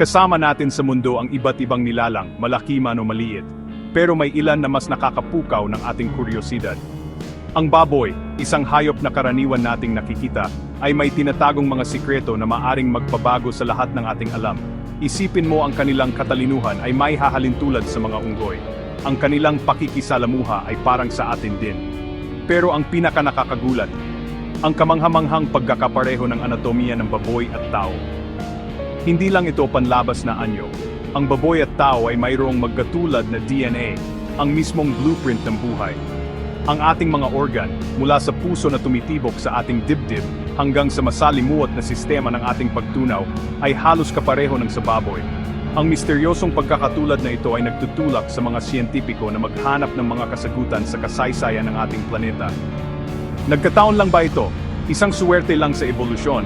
Kasama natin sa mundo ang iba't ibang nilalang, malaki man o maliit. Pero may ilan na mas nakakapukaw ng ating kuryosidad. Ang baboy, isang hayop na karaniwan nating nakikita, ay may tinatagong mga sikreto na maaring magpabago sa lahat ng ating alam. Isipin mo ang kanilang katalinuhan ay may hahalintulad sa mga unggoy. Ang kanilang pakikisalamuha ay parang sa atin din. Pero ang pinakanakakagulat, ang kamanghamanghang pagkakapareho ng anatomiya ng baboy at tao. Hindi lang ito panlabas na anyo. Ang baboy at tao ay mayroong magkatulad na DNA, ang mismong blueprint ng buhay. Ang ating mga organ, mula sa puso na tumitibok sa ating dibdib hanggang sa masalimuot na sistema ng ating pagtunaw, ay halos kapareho ng sa baboy. Ang misteryosong pagkakatulad na ito ay nagtutulak sa mga siyentipiko na maghanap ng mga kasagutan sa kasaysayan ng ating planeta. Nagkataon lang ba ito? Isang suwerte lang sa ebolusyon?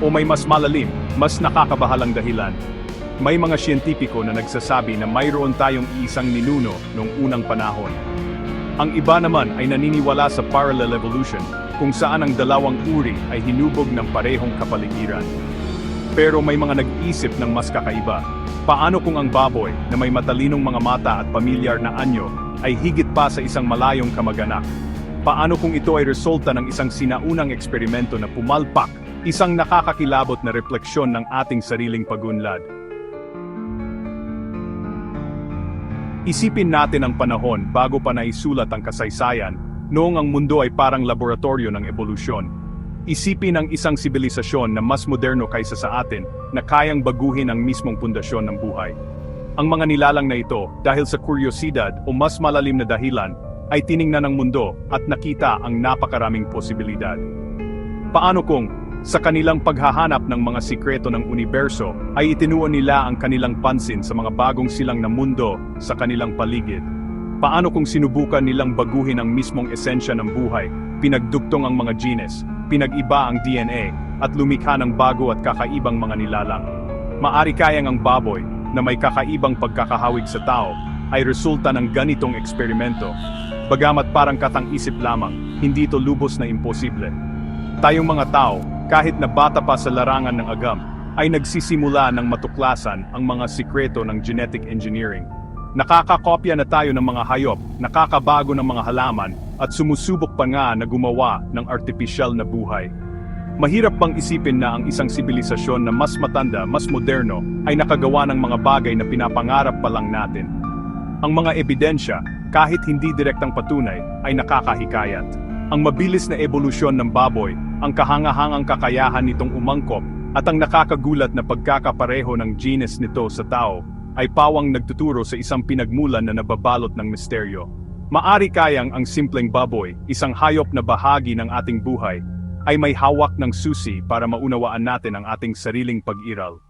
O may mas malalim, mas nakakabahalang dahilan? May mga siyentipiko na nagsasabi na mayroon tayong isang ninuno noong unang panahon. Ang iba naman ay naniniwala sa parallel evolution, kung saan ang dalawang uri ay hinubog ng parehong kapaligiran. Pero may mga nag-isip ng mas kakaiba. Paano kung ang baboy, na may matalinong mga mata at pamilyar na anyo, ay higit pa sa isang malayong kamag-anak? Paano kung ito ay resulta ng isang sinaunang eksperimento na pumalpak, isang nakakakilabot na refleksyon ng ating sariling pagunlad? Isipin natin ang panahon bago pa naisulat ang kasaysayan, noong ang mundo ay parang laboratorio ng ebolusyon. Isipin ang isang sibilisasyon na mas moderno kaysa sa atin, na kayang baguhin ang mismong pundasyon ng buhay. Ang mga nilalang na ito, dahil sa kuryosidad o mas malalim na dahilan, ay tiningnan ng mundo at nakita ang napakaraming posibilidad. Paano kung, sa kanilang paghahanap ng mga sikreto ng universo, ay itinuon nila ang kanilang pansin sa mga bagong silang na mundo sa kanilang paligid? Paano kung sinubukan nilang baguhin ang mismong esensya ng buhay, pinagdugtong ang mga genes, pinag-iba ang DNA, at lumikha ng bago at kakaibang mga nilalang? Maari kayang ang baboy, na may kakaibang pagkakahawig sa tao, ay resulta ng ganitong eksperimento? Bagamat parang katang-isip lamang, hindi ito lubos na imposible. Tayong mga tao, kahit na bata pa sa larangan ng agam, ay nagsisimula ng matuklasan ang mga sikreto ng genetic engineering. Nakakakopya na tayo ng mga hayop, nakakabago ng mga halaman, at sumusubok pa nga na gumawa ng artipisyal na buhay. Mahirap bang isipin na ang isang sibilisasyon na mas matanda, mas moderno, ay nakagawa ng mga bagay na pinapangarap pa lang natin? Ang mga ebidensya, kahit hindi direktang patunay, ay nakakahikayat. Ang mabilis na ebolusyon ng baboy, ang kahangahangang kakayahan nitong umangkop, at ang nakakagulat na pagkakapareho ng genes nito sa tao, ay pawang nagtuturo sa isang pinagmulan na nababalot ng misteryo. Maari kayang ang simpleng baboy, isang hayop na bahagi ng ating buhay, ay may hawak ng susi para maunawaan natin ang ating sariling pag-iral.